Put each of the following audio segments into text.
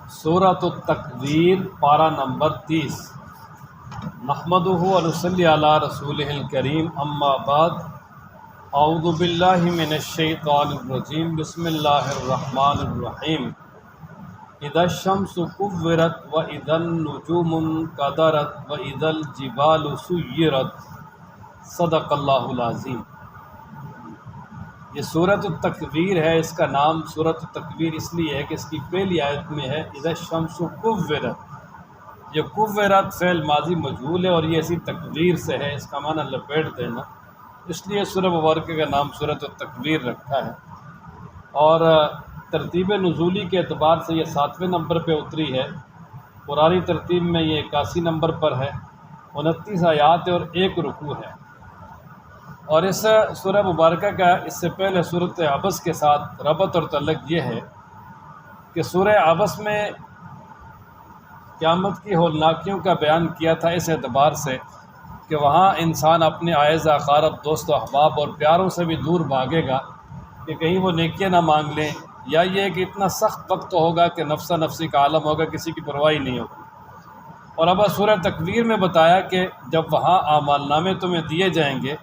سورۃ التکویر پارہ نمبر 30۔ نحمدہ و نصلی علی رسولہ الکریم، اما بعد، اعوذ باللہ من الشیطان الرجیم، بسم اللہ الرحمن الرحیم۔ اذا الشمس کورت واذا النجوم انکدرت واذا الجبال سیرت۔ صدق اللہ العظیم۔ یہ سورۃ التکویر ہے، اس کا نام سورۃ التکویر اس لیے ہے کہ اس کی پہلی آیت میں ہے اذا الشمس کورت۔ یہ کورت فعل ماضی مجہول ہے اور یہ اسی تکویر سے ہے، اس کا معنی لپیٹ دینا، اس لیے سورہ مبارکہ کا نام سورۃ التکویر رکھا ہے۔ اور ترتیب نزولی کے اعتبار سے یہ 7ویں نمبر پہ اتری ہے، قرآنی ترتیب میں یہ 81 نمبر پر ہے، 29 آیات اور 1 رکوع ہے۔ اور اس سورہ مبارکہ کا اس سے پہلے سورۃ عبس کے ساتھ ربط اور تعلق یہ ہے کہ سورہ عبس میں قیامت کی ہولناکیوں کا بیان کیا تھا، اس اعتبار سے کہ وہاں انسان اپنے عائز اقارب، دوست و احباب اور پیاروں سے بھی دور بھاگے گا کہ کہیں وہ نیکیاں نہ مانگ لیں، یا یہ کہ اتنا سخت وقت ہوگا کہ نفسا نفسی کا عالم ہوگا، کسی کی پرواہی نہیں ہوگی۔ اور اب سورہ تکویر میں بتایا کہ جب وہاں اعمال نامے تمہیں دیے جائیں گے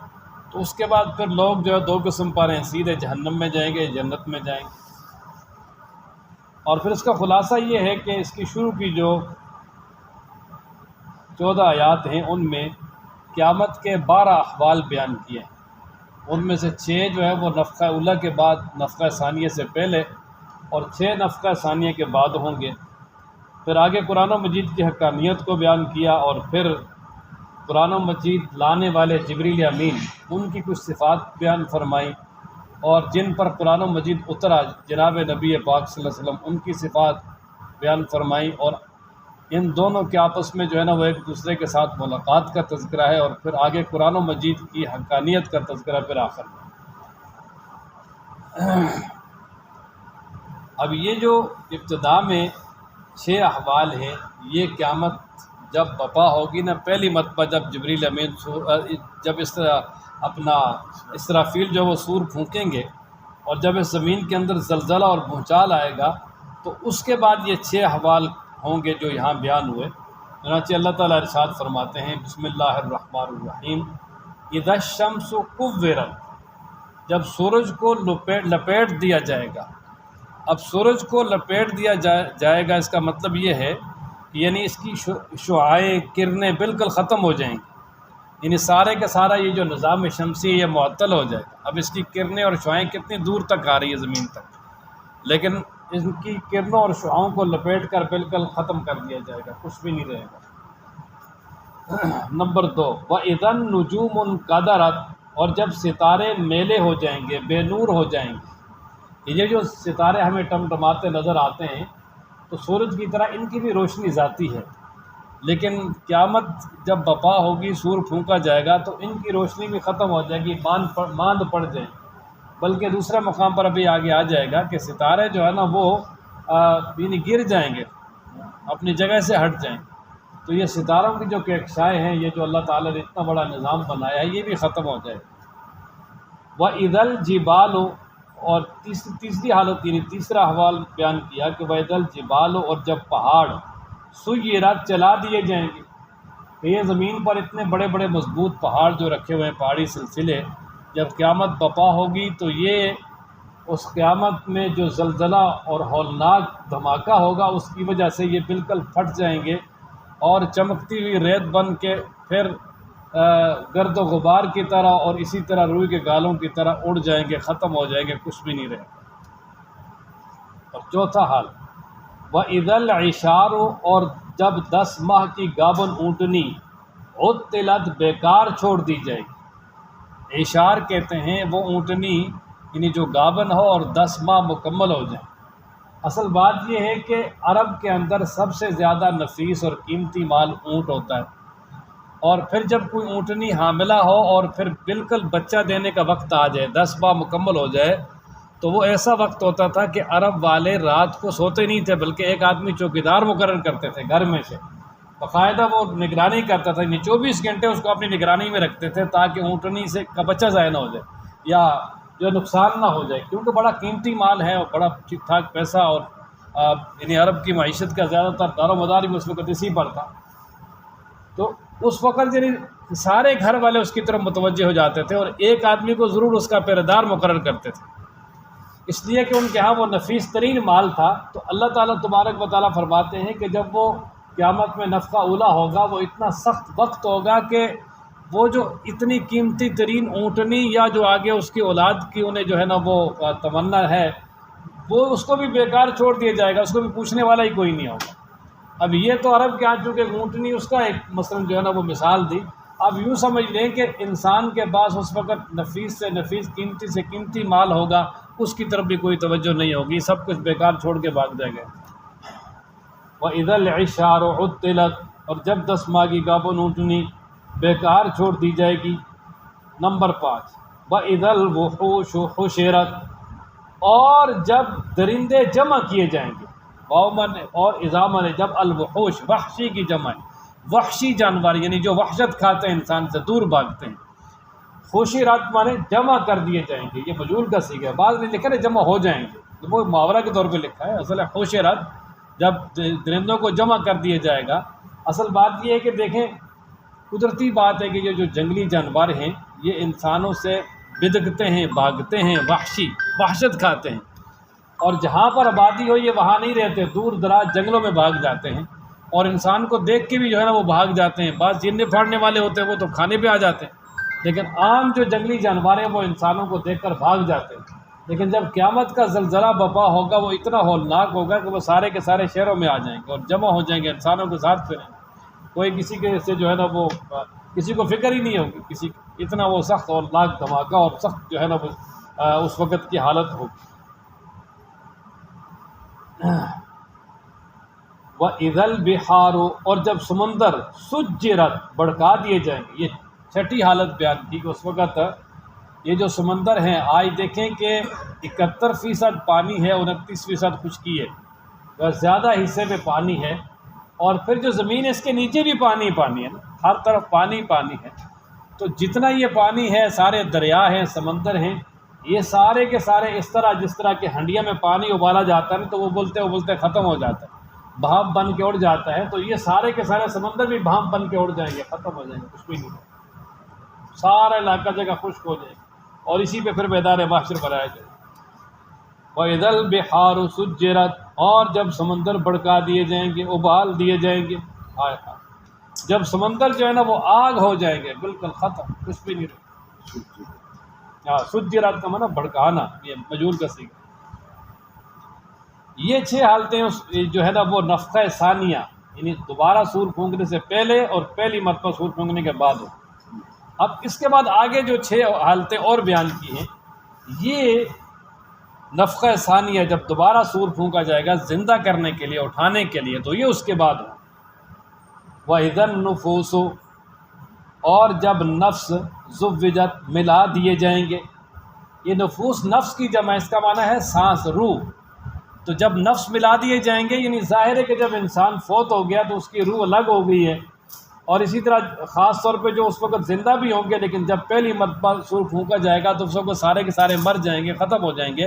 تو اس کے بعد پھر لوگ جو ہے 2 قسم پر ہیں، سیدھے جہنم میں جائیں گے، جنت میں جائیں گے۔ اور پھر اس کا خلاصہ یہ ہے کہ اس کی شروع کی جو 14 آیات ہیں ان میں قیامت کے 12 احوال بیان کیے ہیں، ان میں سے 6 جو ہے وہ نفخہ اولیٰ کے بعد، نفخہ ثانیہ سے پہلے، اور 6 نفخہ ثانیہ کے بعد ہوں گے۔ پھر آگے قرآن مجید کی حقانیت کو بیان کیا، اور پھر قرآن مجید لانے والے جبریل امین ان کی کچھ صفات بیان فرمائی، اور جن پر قرآن مجید اترا جناب نبی پاک صلی اللہ علیہ وسلم ان کی صفات بیان فرمائی، اور ان دونوں کے آپس میں جو ہے نا وہ ایک دوسرے کے ساتھ ملاقات کا تذکرہ ہے، اور پھر آگے قرآن مجید کی حقانیت کا تذکرہ پھر آخر میں۔ اب یہ جو ابتدا میں 6 احوال ہیں، یہ قیامت جب بپا ہوگی نا، پہلی مرتبہ جب جبریل امین جب اس طرح اپنا اسرافیل جو وہ سور پھونکیں گے، اور جب اس زمین کے اندر زلزلہ اور بھونچال آئے گا، تو اس کے بعد یہ 6 احوال ہوں گے جو یہاں بیان ہوئے۔ چنانچہ اللہ تعالیٰ ارشاد فرماتے ہیں، بسم اللہ الرحمن الرحیم، اذا الشمس کورت، جب سورج کو لپیٹ دیا جائے گا۔ اب سورج کو لپیٹ دیا جائے گا، اس کا مطلب یہ ہے کہ یعنی اس کی شعاعیں، کرنیں بالکل ختم ہو جائیں گی، یعنی سارے کا سارا یہ جو نظام شمسی ہے یہ معطل ہو جائے گا۔ اب اس کی کرنیں اور شعاعیں کتنی دور تک آ رہی ہے زمین تک، لیکن ان کی کرنوں اور شعاؤں کو لپیٹ کر بالکل ختم کر دیا جائے گا، کچھ بھی نہیں رہے گا۔ نمبر 2، وَإِذَا النُّجُومُ انْكَدَرَتْ، اور جب ستارے میلے ہو جائیں گے، بے نور ہو جائیں گے۔ یہ جو ستارے ہمیں ٹمٹماتے نظر آتے ہیں تو سورج کی طرح ان کی بھی روشنی ذاتی ہے، لیکن قیامت جب بپا ہوگی، سور پھونکا جائے گا تو ان کی روشنی بھی ختم ہو جائے گی، ماند پڑ جائیں گے۔ بلکہ دوسرے مقام پر ابھی آگے آ جائے گا کہ ستارے جو ہے نا وہ یعنی گر جائیں گے، اپنی جگہ سے ہٹ جائیں گے۔ تو یہ ستاروں کی جو کہکشائیں ہیں، یہ جو اللہ تعالیٰ نے اتنا بڑا نظام بنایا ہے، یہ بھی ختم ہو جائے گا۔ وَإِذَا الْجِبَالُ، اور تیسری حالت یعنی تیسرا احوال بیان کیا کہ وَإِذَا الْجِبَالُ، اور جب پہاڑ سُيِّرَتْ، چلا دیے جائیں گے۔ کہ یہ زمین پر اتنے بڑے بڑے مضبوط پہاڑ جو رکھے ہوئے ہیں، پہاڑی سلسلے، جب قیامت بپا ہوگی تو یہ اس قیامت میں جو زلزلہ اور ہولناک دھماکہ ہوگا اس کی وجہ سے یہ بالکل پھٹ جائیں گے، اور چمکتی ہوئی ریت بن کے پھر گرد و غبار کی طرح اور اسی طرح روئی کے گالوں کی طرح اڑ جائیں گے، ختم ہو جائیں گے، کچھ بھی نہیں رہے گا۔ اور چوتھا حال، وَإِذَا الْعِشَارُ، اور جب 10 ماہ کی گابن اونٹنی عُطِّلَتْ، بیکار چھوڑ دی جائے گی۔ عشار کہتے ہیں وہ اونٹنی یعنی جو گابن ہو اور 10 ماہ مکمل ہو جائیں۔ اصل بات یہ ہے کہ عرب کے اندر سب سے زیادہ نفیس اور قیمتی مال اونٹ ہوتا ہے، اور پھر جب کوئی اونٹنی حاملہ ہو اور پھر بالکل بچہ دینے کا وقت آ جائے، 10 ماہ مکمل ہو جائے، تو وہ ایسا وقت ہوتا تھا کہ عرب والے رات کو سوتے نہیں تھے، بلکہ ایک آدمی چوکیدار مقرر کرتے تھے گھر میں سے، باقاعدہ وہ نگرانی کرتا تھا، یعنی 24 گھنٹے اس کو اپنی نگرانی میں رکھتے تھے تاکہ اونٹنی سے کا بچہ ضائع نہ ہو جائے یا جو نقصان نہ ہو جائے، کیونکہ بڑا قیمتی مال ہے اور بڑا ٹھیک ٹھاک پیسہ اور یعنی عرب کی معیشت کا زیادہ تر دار و مدار بھی اس وقت اسی پر تھا، تو اس وقت یعنی سارے گھر والے اس کی طرف متوجہ ہو جاتے تھے اور ایک آدمی کو ضرور اس کا پہرے دار مقرر کرتے تھے، اس لیے کہ ان کے ہاں وہ نفیس ترین مال تھا۔ تو اللہ تعالیٰ تبارک و تعالیٰ فرماتے ہیں کہ جب وہ قیامت میں نفخہ اولا ہوگا، وہ اتنا سخت وقت ہوگا کہ وہ جو اتنی قیمتی ترین اونٹنی یا جو آگے اس کی اولاد کی انہیں جو ہے نا وہ تمنا ہے، وہ اس کو بھی بیکار چھوڑ دیا جائے گا، اس کو بھی پوچھنے والا ہی کوئی نہیں ہوگا۔ اب یہ تو عرب کے آج چونکہ اونٹنی اس کا ایک مثلاً جو ہے نا وہ مثال دی، اب یوں سمجھ لیں کہ انسان کے پاس اس وقت نفیس سے نفیس، قیمتی سے قیمتی مال ہوگا، اس کی طرف بھی کوئی توجہ نہیں ہوگی، سب کچھ بیکار چھوڑ کے بھاگ جائے گا۔ وَإِذَا الْعِشَارُ عُطِّلَتْ، اور جب 10 ماہ کی گابن اونٹنی بیکار چھوڑ دی جائے گی۔ نمبر 5 وَإِذَا الْوُحُوشُ حُشِرَتْ، اور جب درندے جمع کیے جائیں گے، واؤمن اور اضامن، جب الوحوش وحشی کی جمع ہے، وحشی جانور یعنی جو وحشت کھاتے ہیں، انسان سے دور بھاگتے ہیں، حشرت مانے جمع کر دیے جائیں گے، یہ مجہول کا صیغہ ہے، بعض نے لکھا ہے جمع ہو جائیں گے، وہ محاورہ کے طور پہ لکھا ہے، اصل ہے حشرت، جب درندوں کو جمع کر دیا جائے گا۔ اصل بات یہ ہے کہ دیکھیں قدرتی بات ہے کہ یہ جو جنگلی جانور ہیں یہ انسانوں سے بدکتے ہیں، بھاگتے ہیں، وحشت کھاتے ہیں، اور جہاں پر آبادی ہو یہ وہاں نہیں رہتے، دور دراز جنگلوں میں بھاگ جاتے ہیں، اور انسان کو دیکھ کے بھی جو ہے نا وہ بھاگ جاتے ہیں۔ بعض چیرنے پھاڑنے والے ہوتے ہیں وہ تو کھانے پہ آ جاتے ہیں، لیکن عام جو جنگلی جانور ہیں وہ انسانوں کو دیکھ کر بھاگ جاتے ہیں۔ لیکن جب قیامت کا زلزلہ بپا ہوگا وہ اتنا ہولناک ہوگا کہ وہ سارے کے سارے شہروں میں آ جائیں گے اور جمع ہو جائیں گے، انسانوں کے ساتھ پھریں گے، کوئی کسی کے سے جو ہے نا وہ کسی کو فکر ہی نہیں ہوگی، کسی اتنا وہ سخت اور ہولناک دھماکہ اور سخت جو ہے نا وہ اس وقت کی حالت ہوگی۔ وَإِذَا الْبِحَارُ، اور جب سمندر سُجِّرَتْ بڑکا دیے جائیں گے، یہ چھٹی حالت بیان کی کہ اس وقت یہ جو سمندر ہیں، آج دیکھیں کہ 71% پانی ہے، 29% خشکی ہے، بس زیادہ حصے میں پانی ہے، اور پھر جو زمین ہے اس کے نیچے بھی پانی ہے نا، ہر طرف پانی ہے، تو جتنا یہ پانی ہے، سارے دریا ہیں، سمندر ہیں، یہ سارے کے سارے اس طرح جس طرح کہ ہنڈیا میں پانی ابالا جاتا ہے تو وہ بولتے ختم ہو جاتا ہے، بھاپ بن کے اڑ جاتا ہے، تو یہ سارے کے سارے سمندر بھی بھاپ بن کے اڑ جائیں گے، ختم ہو جائیں گے، کچھ بھی نہیں ہوگا، سارا علاقہ جگہ خشک ہو جائے گا، اور اسی پہ پھر میدان محشر بنایا جائے۔ وَإِذَا الْبِحَارُ سُجِّرَتْ، اور جب سمندر بڑکا دیے جائیں گے، ابال دیے جائیں گے، جب سمندر جو ہے نا وہ آگ ہو جائیں گے، بالکل ختم، کچھ بھی نہیں رہے۔ سجرات کا معنی بھڑکانا، یہ مجہول کا صیغہ۔ یہ 6 حالتیں جو ہے نا وہ نفخہ ثانیہ یعنی دوبارہ سور پھونکنے سے پہلے اور پہلی مرتبہ سور پھونکنے کے بعد ہو۔ اب اس کے بعد آگے جو 6 حالتیں اور بیان کی ہیں، یہ نفخہ ثانیہ جب دوبارہ سور پھونکا جائے گا زندہ کرنے کے لیے، اٹھانے کے لیے، تو یہ اس کے بعد ہو۔ وَإِذَا النُّفُوسُ، اور جب نفس زُوِّجَت ملا دیے جائیں گے، یہ نفوس نفس کی جمع، اس کا معنی ہے سانس، روح، تو جب نفس ملا دیے جائیں گے یعنی ظاہر ہے کہ جب انسان فوت ہو گیا تو اس کی روح الگ ہو گئی ہے، اور اسی طرح خاص طور پہ جو اس وقت زندہ بھی ہوں گے، لیکن جب پہلی مرتبہ سور پھونکا جائے گا تو اس وقت سارے کے سارے مر جائیں گے، ختم ہو جائیں گے،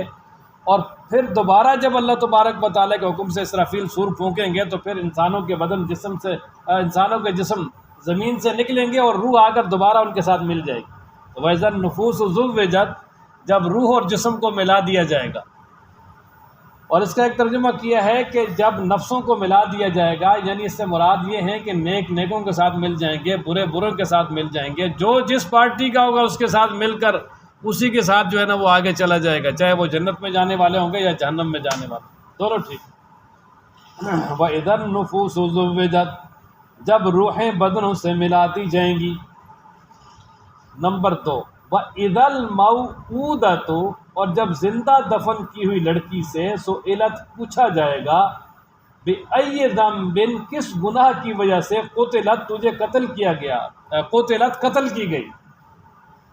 اور پھر دوبارہ جب اللہ تبارک و تعالیٰ کے حکم سے اسرافیل سور پھونکیں گے تو پھر انسانوں کے بدن جسم سے، انسانوں کے جسم زمین سے نکلیں گے اور روح آ کر دوبارہ ان کے ساتھ مل جائے گی۔ وَإِذَا النُّفُوسُ زُوِّجَتْ، جب روح اور جسم کو ملا دیا جائے گا، اور اس کا ایک ترجمہ کیا ہے کہ جب نفسوں کو ملا دیا جائے گا، یعنی اس سے مراد یہ ہے کہ نیک نیکوں کے ساتھ مل جائیں گے، برے بروں کے ساتھ مل جائیں گے، جو جس پارٹی کا ہوگا اس کے ساتھ مل کر اسی کے ساتھ جو ہے نا وہ آگے چلا جائے گا، چاہے وہ جنت میں جانے والے ہوں گے یا جہنم میں جانے والے، دونوں ٹھیک۔ وَإِذَا النُّفُوسُ زُوِّجَتْ، جب روحیں بدنوں سے ملا دی جائیں گی۔ نمبر 2 وَإِذَا الْمَوْءُودَةُ، اور جب زندہ دفن کی ہوئی لڑکی سے سئلت پوچھا جائے گا، بِأَيِّ ذَنبٍ، کس گناہ کی وجہ سے، قتلت تجھے قتل کیا گیا، قتلت قتل کی گئی۔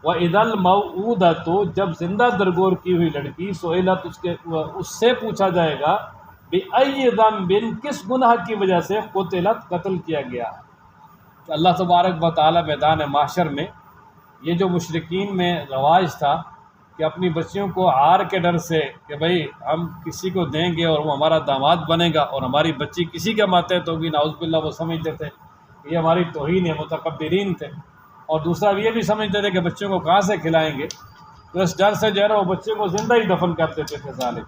وَإِذَا الْمَوْءُودَةُ، جب زندہ درگور کی ہوئی لڑکی سئلت اس سے پوچھا جائے گا، بِأَيِّ ذَنبٍ، کس گناہ کی وجہ سے، قتلت قتل کیا گیا۔ اللہ تبارک و تعالیٰ میدان محشر میں یہ جو مشرکین میں رواج تھا کہ اپنی بچیوں کو ہار کے ڈر سے کہ بھئی ہم کسی کو دیں گے اور وہ ہمارا داماد بنے گا اور ہماری بچی کسی کے ماتحت ہوگی، نعوذ باللہ وہ سمجھتے تھے کہ یہ ہماری توہین ہے، متکبرین تھے۔ اور دوسرا یہ بھی سمجھتے تھے کہ بچوں کو کہاں سے کھلائیں گے، تو اس ڈر سے جو ہے نا وہ بچے کو زندہ ہی دفن کر دیتے تھے ظالم۔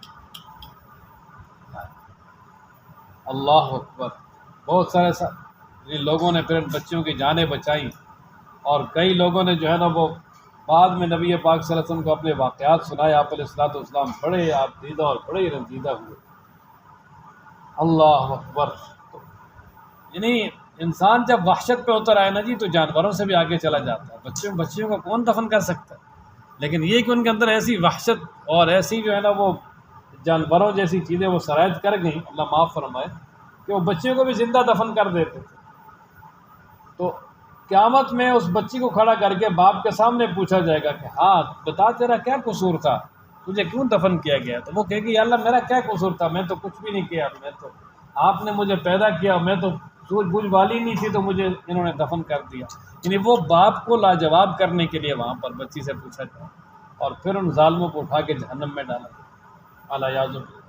اللہ اکبر، بہت سارے لوگوں نے پھر ان بچوں کی جانیں بچائیں، اور کئی لوگوں نے جو ہے نا وہ بعد میں نبی پاک صلی اللہ علیہ وسلم کو اپنے واقعات سنائے، آپ علیہ الصلوۃ والسلام بڑے آپ دیدہ اور بڑے ہی رنجیدہ ہوئے۔ اللہ اکبر، یعنی انسان جب وحشت پہ اتر آئے نا جی تو جانوروں سے بھی آگے چلا جاتا ہے۔ بچیوں کو کون دفن کر سکتا ہے؟ لیکن یہ کہ ان کے اندر ایسی وحشت اور ایسی جو ہے نا وہ جانوروں جیسی چیزیں وہ سرایت کر گئیں، اللہ معاف فرمائے، کہ وہ بچیوں کو بھی زندہ دفن کر دیتے تھے۔ تو قیامت میں اس بچی کو کھڑا کر کے باپ کے سامنے پوچھا جائے گا کہ ہاں بتا تیرا کیا قصور تھا، تجھے کیوں دفن کیا گیا؟ تو وہ کہے گی یا اللہ میرا کیا قصور تھا، میں تو کچھ بھی نہیں کیا، میں تو آپ نے مجھے پیدا کیا، میں تو سوجھ بوجھ والی نہیں تھی تو مجھے انہوں نے دفن کر دیا۔ یعنی وہ باپ کو لاجواب کرنے کے لیے وہاں پر بچی سے پوچھا جائے اور پھر ان ظالموں کو اٹھا کے جہنم میں ڈالا جائے، الیاذ باللہ۔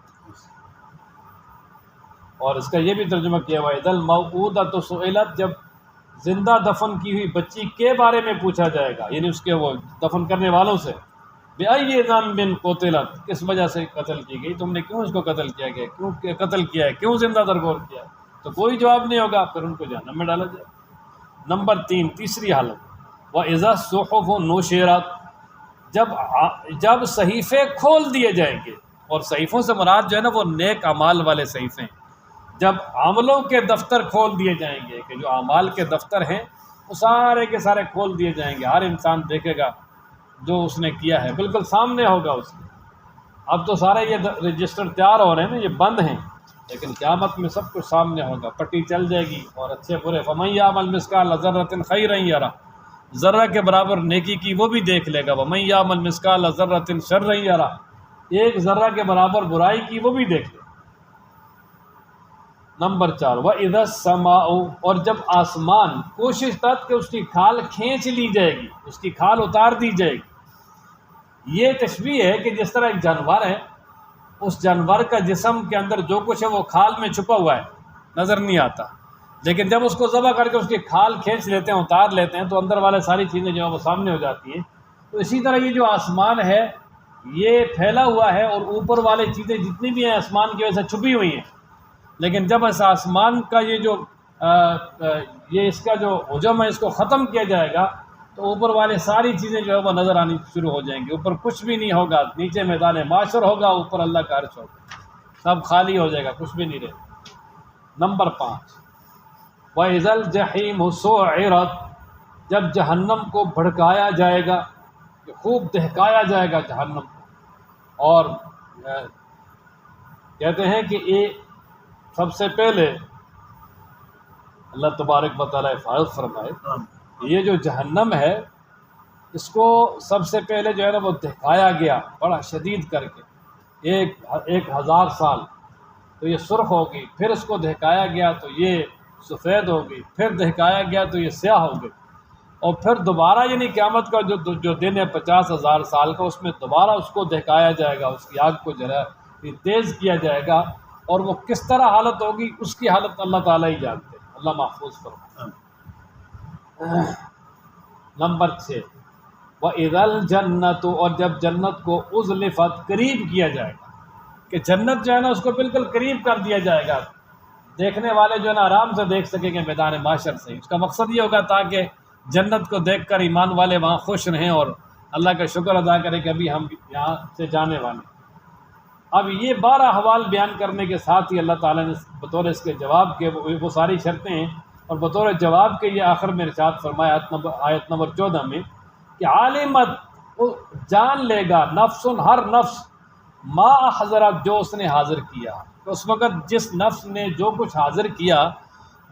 اور اس کا یہ بھی ترجمہ کیا ہوا ہے اذا الموءودۃ سئلت، جب زندہ دفن کی ہوئی بچی کے بارے میں پوچھا جائے گا، یعنی اس کے وہ دفن کرنے والوں سے، بأی ذنب قتلت، کس وجہ سے قتل کی گئی، تم نے کیوں اس کو قتل کیا گیا، کیوں قتل کیا ہے، کیوں زندہ درگور کیا ہے؟ تو کوئی جواب نہیں ہوگا، پھر ان کو جہنم میں ڈالا جائے۔ نمبر 3، تیسری حالت، وَإِذَا الصُّحُفُ نُشِرَتْ، جب صحیفے کھول دیے جائیں گے، اور صحیفوں سے مراد جو ہے نا وہ نیک اعمال والے صحیفے ہیں۔ جب عملوں کے دفتر کھول دیے جائیں گے، کہ جو اعمال کے دفتر ہیں وہ سارے کے سارے کھول دیے جائیں گے، ہر انسان دیکھے گا جو اس نے کیا ہے، بالکل سامنے ہوگا اس کے۔ اب تو سارے یہ رجسٹر تیار ہو رہے ہیں نا، یہ بند ہیں، لیکن قیامت میں سب کچھ سامنے ہوگا، پٹی چل جائے گی، اور اچھے برے فَمَن يَعْمَلْ مِثْقَالَ ذَرَّةٍ خَيْرًا يَرَهُ، ذرہ کے برابر نیکی کی وہ بھی دیکھ لے گا، وَمَن يَعْمَلْ مِثْقَالَ ذَرَّةٍ شَرًّا يَرَهُ، ایک ذرہ کے برابر برائی کی وہ بھی دیکھ لے گا۔ نمبر 4، وَإِذَا السَّمَاءُ، اور جب آسمان، کوشش تک کہ اس کی کھال کھینچ لی جائے گی، اس کی کھال اتار دی جائے گی۔ یہ تشبیہ ہے کہ جس طرح ایک جانور ہے، اس جانور کا جسم کے اندر جو کچھ ہے وہ کھال میں چھپا ہوا ہے، نظر نہیں آتا، لیکن جب اس کو ذبح کر کے اس کی کھال کھینچ لیتے ہیں، اتار لیتے ہیں، تو اندر والے ساری چیزیں جو ہیں وہ سامنے ہو جاتی ہیں۔ تو اسی طرح یہ جو آسمان ہے یہ پھیلا ہوا ہے، اور اوپر والے چیزیں جتنی بھی ہیں آسمان کی وجہ سے چھپی ہوئی ہیں، لیکن جب اس آسمان کا یہ جو یہ اس کا جو حجم ہے اس کو ختم کیا جائے گا، تو اوپر والے ساری چیزیں جو ہے وہ نظر آنی شروع ہو جائیں گی۔ اوپر کچھ بھی نہیں ہوگا، نیچے میدان معاشر ہوگا، اوپر اللہ کا عرش ہوگا، سب خالی ہو جائے گا، کچھ بھی نہیں رہے گا۔ نمبر 5، وَإِذَا الْجَحِيمُ سُعِّرَتْ، جب جہنم کو بھڑکایا جائے گا، کہ خوب دہکایا جائے گا جہنم کو، اور کہتے ہیں کہ یہ سب سے پہلے اللہ تبارک و تعالیٰ حفاظت فرمائے، یہ جو جہنم ہے اس کو سب سے پہلے جو ہے نا وہ دہکایا گیا بڑا شدید کر کے، 1000 سال تو یہ سرخ ہوگی، پھر اس کو دہکایا گیا تو یہ سفید ہوگی، پھر دہکایا گیا تو یہ سیاہ ہوگی، اور پھر دوبارہ یعنی قیامت کا جو دن ہے 50,000 سال کا، اس میں دوبارہ اس کو دہکایا جائے گا، اس کی آگ کو جلا تیز کیا جائے گا، اور وہ کس طرح حالت ہوگی اس کی حالت اللہ تعالیٰ ہی جانتے ہیں، اللہ محفوظ فرمائے۔ نمبر 6، وَإِذَا الْجَنَّةُ، اور جب جنت کو اُزْلِفَتْ، قریب کیا جائے گا، کہ جنت جو ہے نا اس کو بالکل قریب کر دیا جائے گا، دیکھنے والے جو ہے نا آرام سے دیکھ سکیں گے میدان معاشر سے۔ اس کا مقصد یہ ہوگا تاکہ جنت کو دیکھ کر ایمان والے وہاں خوش رہیں اور اللہ کا شکر ادا کریں کہ ابھی ہم یہاں سے جانے والے ہیں۔ اب یہ 12 احوال بیان کرنے کے ساتھ ہی اللہ تعالیٰ نے بطور اس کے جواب کے وہ ساری شرطیں ہیں، اور بطور جواب کے یہ آخر میں ارشاد فرمایا آیت نمبر 14 میں کہ عالمت، جان لے گا، نفس، ہر نفس، ما حضرت، جو اس نے حاضر کیا، تو اس وقت جس نفس نے جو کچھ حاضر کیا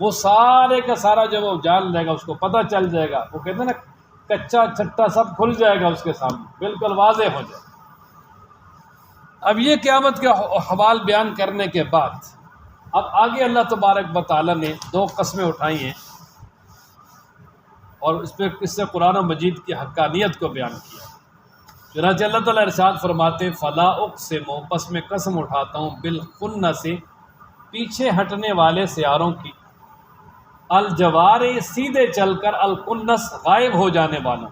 وہ سارے کا سارا جو وہ جان لے گا، اس کو پتہ چل جائے گا، وہ کہتے ہیں نا کچا چھٹا سب کھل جائے گا اس کے سامنے، بالکل واضح ہو جائے گا۔ اب یہ قیامت کے حوال بیان کرنے کے بعد اب آگے اللہ تبارک و تعالیٰ نے 2 قسمیں اٹھائی ہیں، اور اس پہ قرآن مجید کی حقانیت کو بیان کیا۔ چنانچہ اللہ تعالیٰ ارشاد فرماتے فلا اقسم، پس میں قسم اٹھاتا ہوں بالخنس، پیچھے ہٹنے والے سیاروں کی، الجوار سیدھے چل کر، الکنس غائب ہو جانے والوں،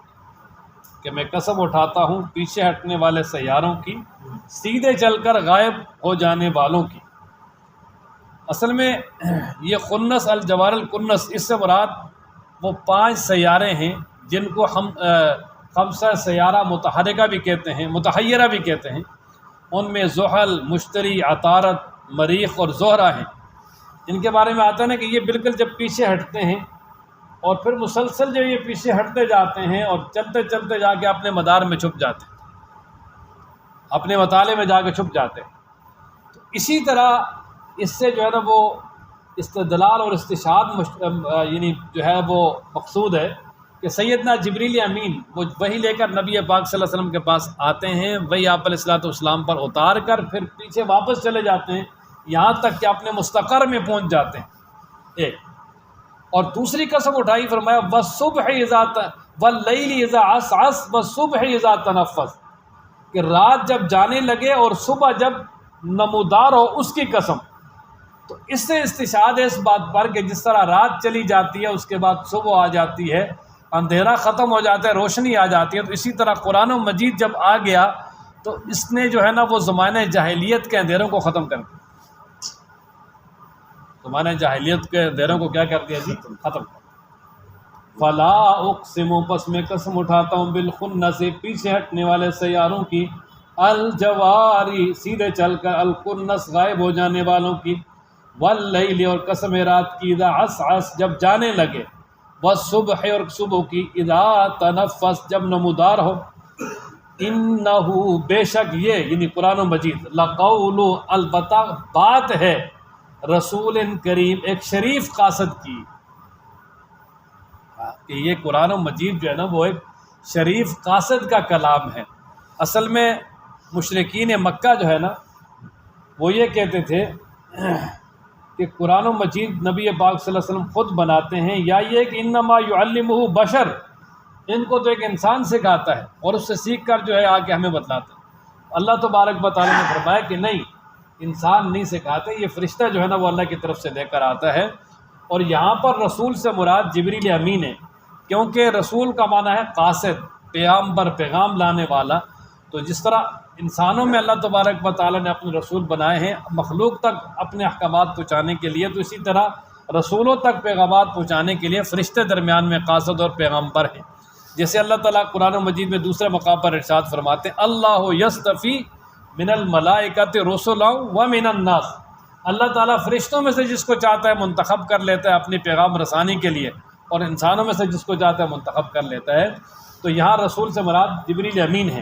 کہ میں قسم اٹھاتا ہوں پیچھے ہٹنے والے سیاروں کی، سیدھے چل کر غائب ہو جانے والوں کی۔ اصل میں یہ خنس الجوار الکنس، اس سے مراد وہ 5 سیارے ہیں جن کو ہم خمسہ سیارہ متحرکہ بھی کہتے ہیں، متحیرہ بھی کہتے ہیں۔ ان میں زحل، مشتری، عطارد، مریخ اور زہرہ ہیں۔ ان کے بارے میں آتا ہے نا کہ یہ بالکل جب پیچھے ہٹتے ہیں اور پھر مسلسل جو یہ پیچھے ہٹتے جاتے ہیں اور چلتے چلتے جا کے اپنے مدار میں چھپ جاتے ہیں، اپنے مطالعے میں جا کے چھپ جاتے ہیں۔ تو اسی طرح اس سے جو ہے نا وہ استدلال اور استشہاد یعنی جو ہے وہ مقصود ہے کہ سیدنا جبریل امین وہ وہی لے کر نبی پاک صلی اللہ علیہ وسلم کے پاس آتے ہیں، وہی آپ علیہ الصلوۃ والسلام پر اتار کر پھر پیچھے واپس چلے جاتے ہیں یہاں تک کہ اپنے مستقر میں پہنچ جاتے ہیں۔ ایک اور دوسری قسم اٹھائی، فرمایا والصبح اذا واللیل اذا عسعس والصبح اذا تنفس، کہ رات جب جانے لگے اور صبح جب نمودار ہو، اس کی قسم۔ تو اس سے استشہاد ہے اس بات پر کہ جس طرح رات چلی جاتی ہے اس کے بعد صبح آ جاتی ہے، اندھیرا ختم ہو جاتا ہے، روشنی آ جاتی ہے، تو اسی طرح قرآن مجید جب آ گیا تو اس نے جو ہے نا وہ زمانہ جاہلیت کے اندھیروں کو ختم کر دیا، زمانہ جاہلیت کے اندھیروں کو کیا کر دیا جی؟ ختم کر دیا۔ فلا اقسم، پس میں قسم اٹھاتا ہوں بالخنس، پیچھے ہٹنے والے سیاروں کی، الجواری سیدھے چل کر، الکنس غائب ہو جانے والوں کی، واللیل اور قسم رات کی، اذا عسعس جب جانے لگے، والصبح اور صبح کی، اذا تنفس جب نمودار ہو، انہو بے شک یہ یعنی قرآن مجید، لقول البتہ بات ہے، رسول کریم ایک شریف قاصد کی، کہ یہ قرآن مجید جو ہے نا وہ ایک شریف قاصد کا کلام ہے۔ اصل میں مشرکین مکہ جو ہے نا وہ یہ کہتے تھے کہ قرآن مجید نبی پاک صلی اللہ علیہ وسلم خود بناتے ہیں، یا یہ کہ انما یعلمہ بشر، ان کو تو ایک انسان سکھاتا ہے اور اس سے سیکھ کر جو ہے آ کے ہمیں بتلاتا ہے۔ اللہ تبارک و تعالیٰ نے فرمایا کہ نہیں، انسان نہیں سکھاتے، یہ فرشتہ جو ہے نا وہ اللہ کی طرف سے لے کر آتا ہے۔ اور یہاں پر رسول سے مراد جبریل امین ہے، کیونکہ رسول کا معنی ہے قاصد، پیغامبر، پیغام لانے والا۔ تو جس طرح انسانوں میں اللہ تبارک و تعالیٰ نے اپنے رسول بنائے ہیں مخلوق تک اپنے احکامات پہنچانے کے لیے، تو اسی طرح رسولوں تک پیغامات پہنچانے کے لیے فرشتے درمیان میں قاصد اور پیغامبر ہیں۔ جیسے اللہ تعالیٰ قرآن مجید میں دوسرے مقام پر ارشاد فرماتے ہیں، اللہ یصطفی من الملائکۃ رسلا ومن الناس، اللہ تعالیٰ فرشتوں میں سے جس کو چاہتا ہے منتخب کر لیتا ہے اپنی پیغام رسانی کے لیے، اور انسانوں میں سے جس کو چاہتا ہے منتخب کر لیتا ہے۔ تو یہاں رسول سے مراد جبریل امین ہے۔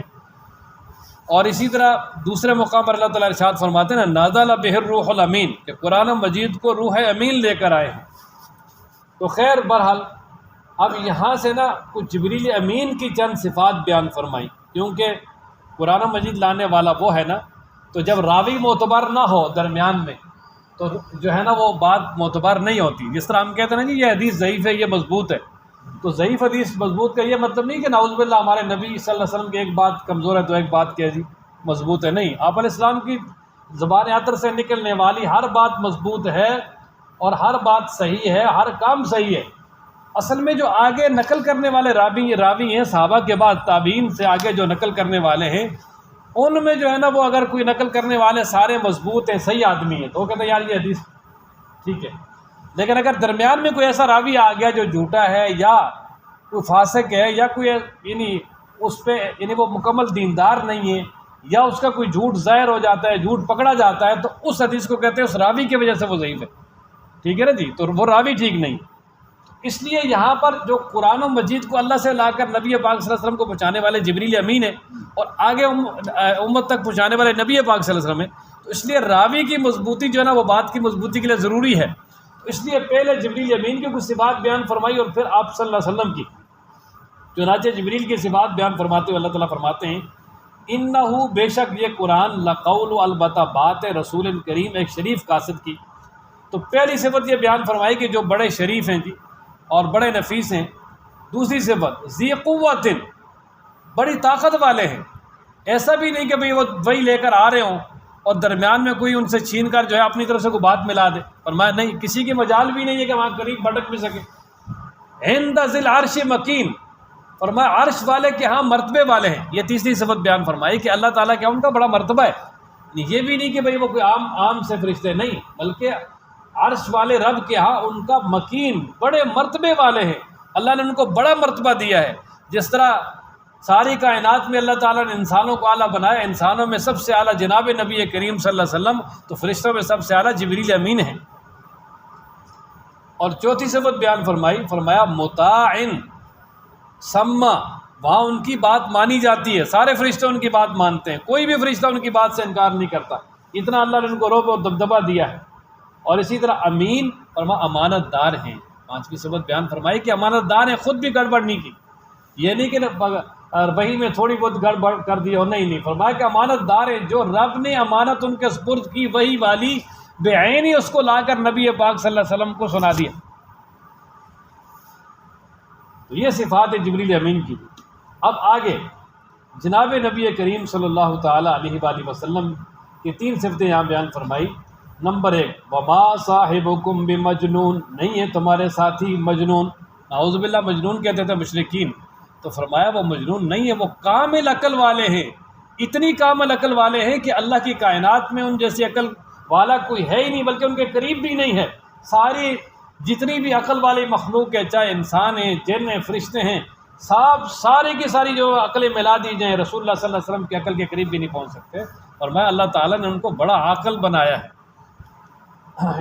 اور اسی طرح دوسرے مقام پر اللہ تعالیٰ ارشاد فرماتے ہیں نا، نازل بہ الروح الامین، کہ قرآن مجید کو روح امین لے کر آئے ہیں۔ تو خیر بہرحال اب یہاں سے نا کچھ جبریل امین کی چند صفات بیان فرمائی، کیونکہ قرآن مجید لانے والا وہ ہے نا، تو جب راوی معتبر نہ ہو درمیان میں تو جو ہے نا وہ بات معتبر نہیں ہوتی۔ جس طرح ہم کہتے ہیں نا جی یہ حدیث ضعیف ہے، یہ مضبوط ہے، تو ضعیف حدیث مضبوط کا یہ مطلب نہیں کہ نعوذ باللہ ہمارے نبی صلی اللہ علیہ وسلم کی ایک بات کمزور ہے تو ایک بات کیا جی مضبوط ہے، نہیں، آپ علیہ السلام کی زبان عطر سے نکلنے والی ہر بات مضبوط ہے اور ہر بات صحیح ہے، ہر کام صحیح ہے۔ اصل میں جو آگے نقل کرنے والے راوی ہیں صحابہ کے بعد تابعین سے آگے جو نقل کرنے والے ہیں، ان میں جو ہے نا وہ اگر کوئی نقل کرنے والے سارے مضبوط ہیں، صحیح آدمی ہیں، تو وہ کہتے ہیں یار یہ حدیث ٹھیک ہے۔ لیکن اگر درمیان میں کوئی ایسا راوی آ گیا جو جھوٹا ہے یا کوئی فاسق ہے یا کوئی یعنی اس پہ یعنی وہ مکمل دیندار نہیں ہے یا اس کا کوئی جھوٹ ظاہر ہو جاتا ہے، جھوٹ پکڑا جاتا ہے، تو اس حدیث کو کہتے ہیں اس راوی کی وجہ سے وہ ضعیف ہے، ٹھیک ہے نا جی، تو وہ راوی ٹھیک نہیں۔ اس لیے یہاں پر جو قرآن و مجید کو اللہ سے لا کر نبی پاک صلی اللہ علیہ وسلم کو پہنچانے والے جبریل امین ہیں اور آگے امت تک پہنچانے والے نبی پاک صلی اللہ علیہ وسلم ہیں، تو اس لیے راوی کی مضبوطی جو ہے نا وہ بات کی مضبوطی کے لیے ضروری ہے۔ تو اس لیے پہلے جبریل امین کی کچھ صفات بیان فرمائی اور پھر آپ صلی اللہ علیہ وسلم کی، چنانچہ جبریل کی صفات بیان فرماتے ہوئے اللہ تعالیٰ فرماتے ہیں انہو بے شک یہ قرآن لقول، البتہ بات ہے، رسول کریم ایک شریف قاصد کی۔ تو پہلی صفت یہ بیان فرمائی کہ جو بڑے شریف ہیں جی اور بڑے نفیس ہیں۔ دوسری صفت ذی قوت، بڑی طاقت والے ہیں، ایسا بھی نہیں کہ بھئی وہ وہی لے کر آ رہے ہوں اور درمیان میں کوئی ان سے چھین کر جو ہے اپنی طرف سے کوئی بات ملا دے۔ فرمایا نہیں، کسی کی مجال بھی نہیں ہے کہ وہاں قریب بھٹک بھی سکے۔ عند ذی العرش مکین، فرمایا عرش والے کے ہاں مرتبے والے ہیں۔ یہ تیسری صفت بیان فرمائی کہ اللہ تعالیٰ کے ان کا بڑا مرتبہ ہے۔ یہ بھی نہیں کہ بھئی وہ کوئی عام سے فرشتے نہیں، بلکہ عرش والے رب کے ہاں ان کا مکین، بڑے مرتبے والے ہیں۔ اللہ نے ان کو بڑا مرتبہ دیا ہے۔ جس طرح ساری کائنات میں اللہ تعالیٰ نے انسانوں کو اعلیٰ بنایا، انسانوں میں سب سے اعلیٰ جناب نبی کریم صلی اللہ علیہ وسلم، تو فرشتوں میں سب سے اعلیٰ جبریل امین ہیں۔ اور چوتھی صفت بیان فرمائی، فرمایا مطاع ثم، وہاں ان کی بات مانی جاتی ہے، سارے فرشتے ان کی بات مانتے ہیں، کوئی بھی فرشتہ ان کی بات سے انکار نہیں کرتا۔ اتنا اللہ نے ان کو رعب اور دبدبہ دیا ہے۔ اور اسی طرح امین، فرمایا امانت دار ہیں۔ پانچویں صفت بیان فرمائی کہ امانت دار ہیں، خود بھی گڑبڑ نہیں کی۔ یہ نہیں کہ وہی میں تھوڑی بہت گڑبڑ کر دی ہو، نہیں، فرمایا کہ امانت دار ہیں، جو رب نے امانت ان کے سپرد کی وہی والی بے عینی اس کو لا کر نبی پاک صلی اللہ علیہ وسلم کو سنا دیا۔ تو یہ صفات جبریل امین کی۔ اب آگے جناب نبی کریم صلی اللہ تعالی علیہ وآلہ وسلم کی 3 صفتیں یہاں بیان فرمائی۔ نمبر 1، وما صاحبکم بمجنون، نہیں ہے تمہارے ساتھی مجنون۔ نعوذ باللہ مجنون کہتے تھے مشرکین، تو فرمایا وہ مجنون نہیں ہے، وہ کامل عقل والے ہیں۔ اتنی کامل عقل والے ہیں کہ اللہ کی کائنات میں ان جیسی عقل والا کوئی ہے ہی نہیں، بلکہ ان کے قریب بھی نہیں ہے۔ ساری جتنی بھی عقل والی مخلوق ہے، چاہے انسان ہیں، جن ہیں، فرشتے ہیں، سارے کی ساری جو عقلیں ملا دی جائیں، رسول اللہ صلی اللہ علیہ وسلم کی عقل کے قریب بھی نہیں پہنچ سکتے۔ اور میں اللہ تعالیٰ نے ان کو بڑا عاقل بنایا ہے،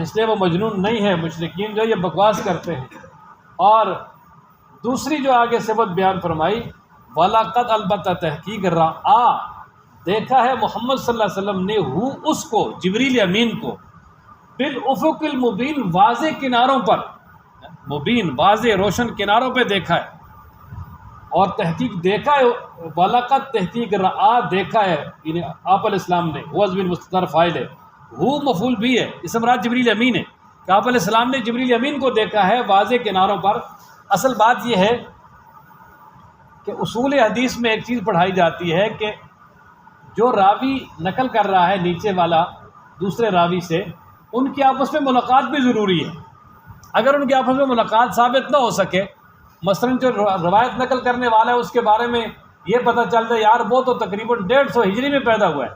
اس لیے وہ مجنون نہیں ہے۔ مشرکین جو یہ بکواس کرتے ہیں۔ اور دوسری جو آگے صفت بیان فرمائی، وَلَقَدْ، البتہ تحقیق رَآ، دیکھا ہے محمد صلی اللہ علیہ وسلم نے، اس کو، جبریل امین کو، بالافق المبین، واضح کناروں پر، مبین واضح روشن کناروں پہ دیکھا ہے۔ اور تحقیق دیکھا ہے، وَلَقَدْ تحقیق رَآ دیکھا ہے، یعنی آپ علیہ السلام نے، ہو ازمین مستتر فائل ہے، ہو مفعول بھی ہے، اس مراد جبریل امین ہے کہ آپ علیہ السلام نے جبریل امین کو دیکھا ہے واضح کناروں پر۔ اصل بات یہ ہے کہ اصول حدیث میں ایک چیز پڑھائی جاتی ہے کہ جو راوی نقل کر رہا ہے نیچے والا دوسرے راوی سے، ان کی آپس میں ملاقات بھی ضروری ہے۔ اگر ان کی آپس میں ملاقات ثابت نہ ہو سکے، مثلا جو روایت نقل کرنے والا ہے اس کے بارے میں یہ پتہ چل جائے یار وہ تو تقریباً 150 ہجری میں پیدا ہوا ہے،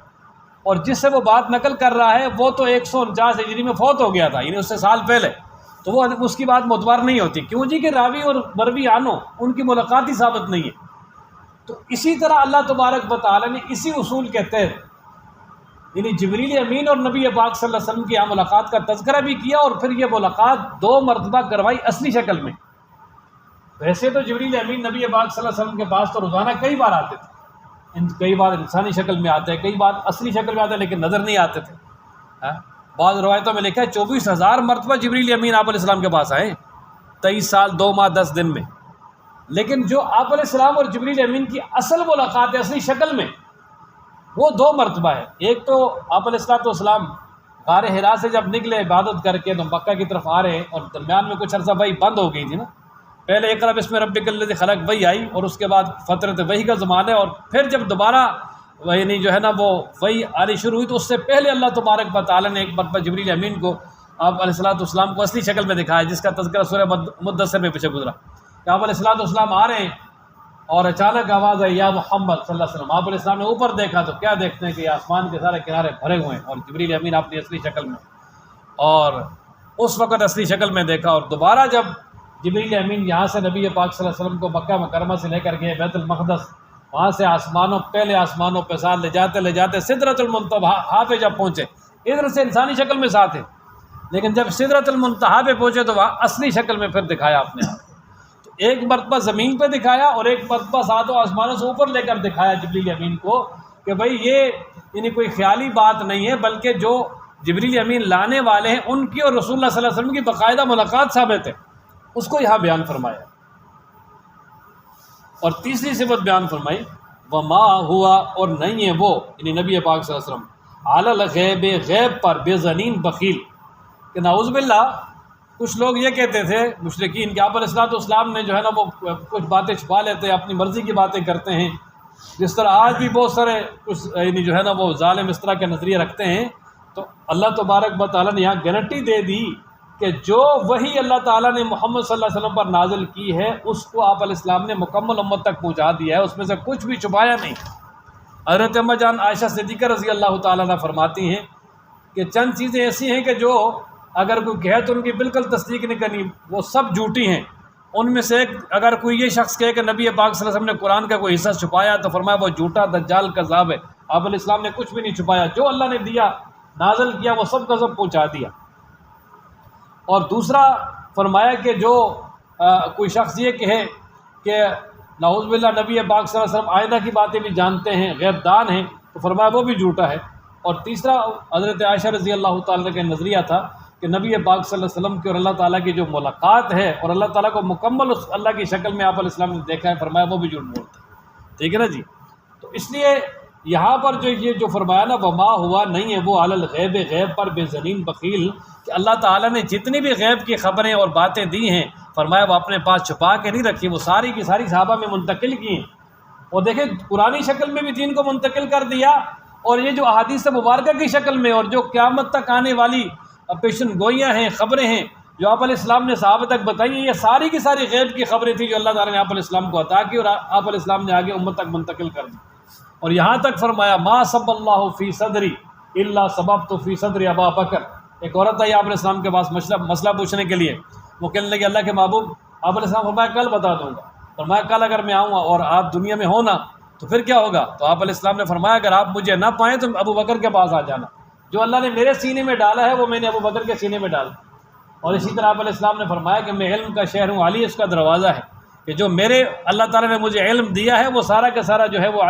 اور جس سے وہ بات نقل کر رہا ہے وہ تو 149 ہجری میں فوت ہو گیا تھا، یعنی اس سے سال پہلے، تو وہ اس کی بات معتبر نہیں ہوتی۔ کیوں جی کہ راوی اور مروی آنو ان کی ملاقات ہی ثابت نہیں ہے۔ تو اسی طرح اللہ تبارک و تعالیٰ نے اسی اصول کے تحت، یعنی جبریل امین اور نبی پاک صلی اللہ علیہ وسلم کی یہاں ملاقات کا تذکرہ بھی کیا، اور پھر یہ ملاقات 2 مرتبہ کروائی اصلی شکل میں۔ ویسے تو جبریل امین نبی پاک صلی اللہ علیہ وسلم کے پاس تو روزانہ کئی بار آتے تھے، کئی بار انسانی شکل میں آتے ہیں، کئی بار اصلی شکل میں آتے ہیں، لیکن نظر نہیں آتے تھے۔ بعض روایتوں میں لکھا ہے 24,000 مرتبہ جبریل امین آپ علیہ السلام کے پاس آئے، 23 سال 2 ماہ 10 دن میں۔ لیکن جو آپ علیہ السلام اور جبریل امین کی اصل ملاقات ہے اصلی شکل میں، وہ 2 مرتبہ ہے۔ ایک تو آپ علیہ السلام غار حرا سے جب نکلے عبادت کر کے تو مکہ کی طرف آ رہے ہیں، اور درمیان میں کچھ عرصہ وحی بند ہو گئی تھی نا، پہلے اقرأ بسم ربک الذی خلق وحی آئی، اور اس کے بعد فترت وحی کا زمانہ ہے، اور پھر جب دوبارہ یعنی جو ہے نا وہ وحی آنی شروع ہوئی، تو اس سے پہلے اللہ تبارک و تعالیٰ نے ایک مرتبہ جبریل امین کو آپ علیہ السلام کو اصلی شکل میں دکھایا، جس کا تذکرہ سورہ مدثر میں پیچھے گزرا کہ آپ علیہ السلام آ رہے ہیں، اور اچانک آواز آئی یا محمد صلی اللہ علیہ وسلم۔ آپ علیہ السلام نے اوپر دیکھا تو کیا دیکھتے ہیں کہ آسمان کے سارے کنارے بھرے ہوئے ہیں، اور جبریل امین اپنی اصلی شکل میں، اور اس وقت اصلی شکل میں دیکھا۔ اور دوبارہ جب جبریل امین یہاں سے نبی پاک صلی اللہ علیہ وسلم کو مکہ مکرمہ سے لے کر گئے بیت المقدس، وہاں سے پہلے آسمانوں پہ ساتھ لے جاتے سدرۃ المنتہا پہ جب پہنچے، ادھر سے انسانی شکل میں ساتھ ہیں، لیکن جب سدرۃ المنتہا پہ پہنچے تو وہاں اصلی شکل میں پھر دکھایا آپ نے۔ تو ایک مرتبہ زمین پہ دکھایا، اور ایک مرتبہ ساتوں آسمانوں سے اوپر لے کر دکھایا جبریل امین کو کہ بھائی یہ یعنی کوئی خیالی بات نہیں ہے، بلکہ جو جبریل امین لانے والے ہیں ان کی اور رسول اللہ صلی اللہ علیہ وسلم کی باقاعدہ ملاقات ثابت ہے، اس کو یہاں بیان فرمایا۔ اور تیسری صفت بیان فرمائی، وما ہوا، اور نہیں ہے وہ، یعنی نبی پاک صلی اللہ علیہ وسلم، علی الغیب، غیب پر، بے ظنین، بخیل، کہ نعوذ باللہ کچھ لوگ یہ کہتے تھے مشرکین کہ آپ علیہ السلام نے جو ہے نا وہ کچھ باتیں چھپا لیتے ہیں، اپنی مرضی کی باتیں کرتے ہیں، جس طرح آج بھی بہت سارے کچھ یعنی جو ہے نا وہ ظالم اس طرح کے نظریے رکھتے ہیں، تو اللہ تبارک و تعالیٰ نے یہاں گارنٹی دے دی کہ جو وہی اللہ تعالیٰ نے محمد صلی اللہ علیہ وسلم پر نازل کی ہے اس کو آپ علیہ السلام نے مکمل امت تک پہنچا دیا ہے، اس میں سے کچھ بھی چھپایا نہیں۔ حضرت اماں جان عائشہ صدیقہ رضی اللہ تعالیٰ عنہ فرماتی ہیں کہ چند چیزیں ایسی ہیں کہ جو اگر کوئی کہے تو ان کی بالکل تصدیق نہیں کرنی، وہ سب جھوٹی ہیں۔ ان میں سے ایک، اگر کوئی یہ شخص کہے کہ نبی پاک صلی اللہ علیہ وسلم نے قرآن کا کوئی حصہ چھپایا تو فرمایا وہ جھوٹا دجال کذاب ہے۔ آپ علیہ السلام نے کچھ بھی نہیں چھپایا، جو اللہ نے دیا نازل کیا وہ سب کا سب پہنچا دیا۔ اور دوسرا فرمایا کہ جو کوئی شخص یہ کہے کہ نعوذ باللہ نبی پاک صلی اللہ علیہ وسلم آئندہ کی باتیں بھی جانتے ہیں، غیب دان ہیں، تو فرمایا وہ بھی جھوٹا ہے۔ اور تیسرا حضرت عائشہ رضی اللہ تعالیٰ کا نظریہ تھا کہ نبی پاک صلی اللہ علیہ وسلم کی اور اللہ تعالیٰ کی جو ملاقات ہے اور اللہ تعالیٰ کو مکمل اس اللہ کی شکل میں آپ علیہ السلام نے دیکھا ہے، فرمایا وہ بھی جھوٹ بولتا ہے۔ ٹھیک ہے نا جی؟ تو اس لیے یہاں پر جو یہ جو فرمایا نا وما ہوا نہیں ہے وہ علی الغیب، غیب پر بے زنین بخیل، کہ اللہ تعالیٰ نے جتنی بھی غیب کی خبریں اور باتیں دی ہیں فرمایا وہ اپنے پاس چھپا کے نہیں رکھی، وہ ساری کی ساری صحابہ میں منتقل کی ہیں۔ اور دیکھیں قرآنی شکل میں بھی دین کو منتقل کر دیا، اور یہ جو احادیث مبارکہ کی شکل میں اور جو قیامت تک آنے والی پیشن گوئیاں ہیں، خبریں ہیں جو آپ علیہ السلام نے صحابہ تک بتائی ہیں، یہ ساری کی ساری غیب کی خبریں تھیں جو اللہ تعالیٰ نے آپ علیہ السلام کو عطا کی اور آپ علیہ السلام نے آگے امت تک منتقل کر دی۔ اور یہاں تک فرمایا ما صب اللہ فی صدری الا سببت فی صدر ابا بکر۔ ایک عورت آئی آپ علیہ السلام کے پاس مسئلہ پوچھنے کے لیے، وہ کہنے لگے اللہ کے محبوب، آپ علیہ السلام فرمایا کل بتا دوں گا۔ فرمایا کل اگر میں آؤں اور آپ دنیا میں ہو نا تو پھر کیا ہوگا؟ تو آپ علیہ السلام نے فرمایا اگر آپ مجھے نہ پائیں تو ابو بکر کے پاس آ جانا، جو اللہ نے میرے سینے میں ڈالا ہے وہ میں نے ابو بکر کے سینے میں ڈالا۔ اور اسی طرح آپ علیہ السلام نے فرمایا کہ میں علم کا شہر ہوں، علی اس کا دروازہ ہے، کہ جو میرے اللہ تعالیٰ نے مجھے علم دیا ہے وہ سارا کا سارا جو ہے وہ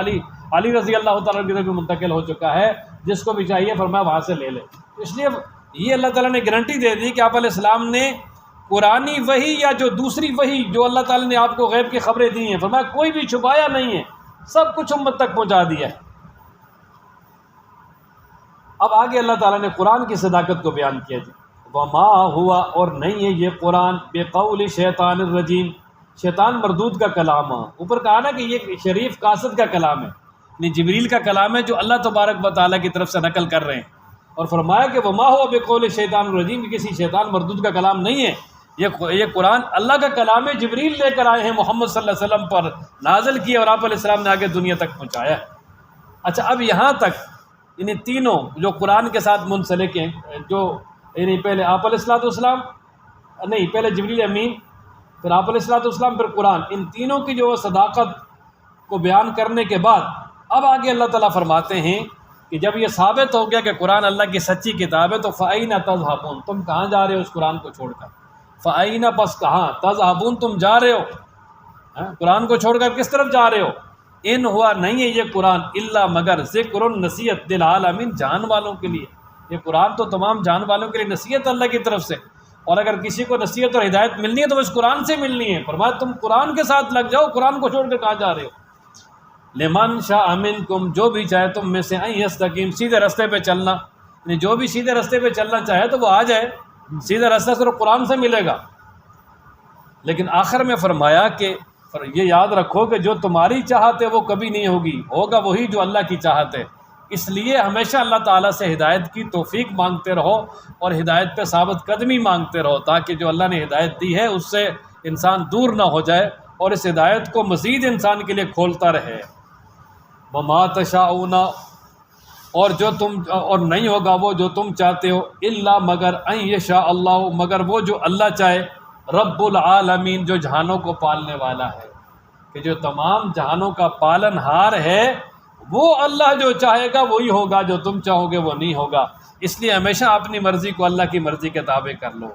علی رضی اللہ تعالیٰ کی طرف منتقل ہو چکا ہے، جس کو بھی چاہیے فرمایا وہاں سے لے لے۔ اس لیے یہ اللہ تعالیٰ نے گارنٹی دے دی کہ آپ علیہ السلام نے قرآنی وحی یا جو دوسری وحی جو اللہ تعالیٰ نے آپ کو غیب کی خبریں دی ہیں فرمایا کوئی بھی چھپایا نہیں ہے، سب کچھ امت تک پہنچا دیا ہے۔ اب آگے اللہ تعالیٰ نے قرآن کی صداقت کو بیان کیا جی، وما ہوا اور نہیں ہے یہ قرآن بقول شیطان الرجیم، شیطان مردود کا کلام ہے۔ اوپر کہا نا کہ یہ شریف قاصد کا کلام ہے، یعنی جبریل کا کلام ہے جو اللہ تبارک و تعالیٰ کی طرف سے نقل کر رہے ہیں۔ اور فرمایا کہ وما ہوا بقول شیطان الرجیم، کسی شیطان مردود کا کلام نہیں ہے، یہ قرآن اللہ کا کلام ہے، جبریل لے کر آئے ہیں محمد صلی اللہ علیہ وسلم پر نازل کیا اور آپ علیہ السلام نے آگے دنیا تک پہنچایا ہے۔ اچھا اب یہاں تک یعنی تینوں جو قرآن کے ساتھ منسلک ہیں، جو یعنی پہلے آپ علیہ السلام نہیں، پہلے جبریل امین، پھر آپ علیہ السلام، پھر قرآن، ان تینوں کی جو صداقت کو بیان کرنے کے بعد اب آگے اللہ تعالیٰ فرماتے ہیں کہ جب یہ ثابت ہو گیا کہ قرآن اللہ کی سچی کتاب ہے تو فَأَيْنَ تَذْهَبُونَ، تم کہاں جا رہے ہو اس قرآن کو چھوڑ کر؟ فَأَيْنَ پس کہاں، تَذْهَبُونَ تم جا رہے ہو، قرآن کو چھوڑ کر کس طرف جا رہے ہو؟ ان ہوا نہیں ہے یہ قرآن الا مگر ذکر نصیحت للعالمین، جان والوں کے لیے۔ یہ قرآن تو تمام جان والوں کے لیے نصیحت اللہ کی طرف سے، اور اگر کسی کو نصیحت اور ہدایت ملنی ہے تو اس قرآن سے ملنی ہے۔ فرمایا تم قرآن کے ساتھ لگ جاؤ، قرآن کو چھوڑ کر کہاں جا رہے ہو؟ لمن شاء منکم، جو بھی چاہے تم میں سے، ان یستقیم، سیدھے راستے پہ چلنا، یعنی جو بھی سیدھے راستے پہ چلنا چاہے تو وہ آ جائے، سیدھا راستہ صرف قرآن سے ملے گا۔ لیکن آخر میں فرمایا کہ یہ یاد رکھو کہ جو تمہاری چاہت ہے وہ کبھی نہیں ہوگی، ہوگا وہی جو اللہ کی چاہت ہے۔ اس لیے ہمیشہ اللہ تعالیٰ سے ہدایت کی توفیق مانگتے رہو اور ہدایت پہ ثابت قدمی مانگتے رہو، تاکہ جو اللہ نے ہدایت دی ہے اس سے انسان دور نہ ہو جائے اور اس ہدایت کو مزید انسان کے لیے کھولتا رہے۔ وما تشاءون، اور جو تم اور نہیں ہوگا وہ جو تم چاہتے ہو، الا مگر ان یشاء اللہ، مگر وہ جو اللہ چاہے، رب العالمین، جو جہانوں کو پالنے والا ہے، کہ جو تمام جہانوں کا پالن ہار ہے، وہ اللہ جو چاہے گا وہی ہوگا، جو تم چاہو گے وہ نہیں ہوگا۔ اس لیے ہمیشہ اپنی مرضی کو اللہ کی مرضی کے تابع کر لو۔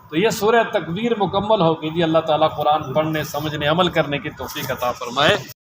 تو یہ سورہ تکویر مکمل ہوگی جی۔ اللہ تعالیٰ قرآن پڑھنے، سمجھنے، عمل کرنے کی توفیق عطا فرمائے۔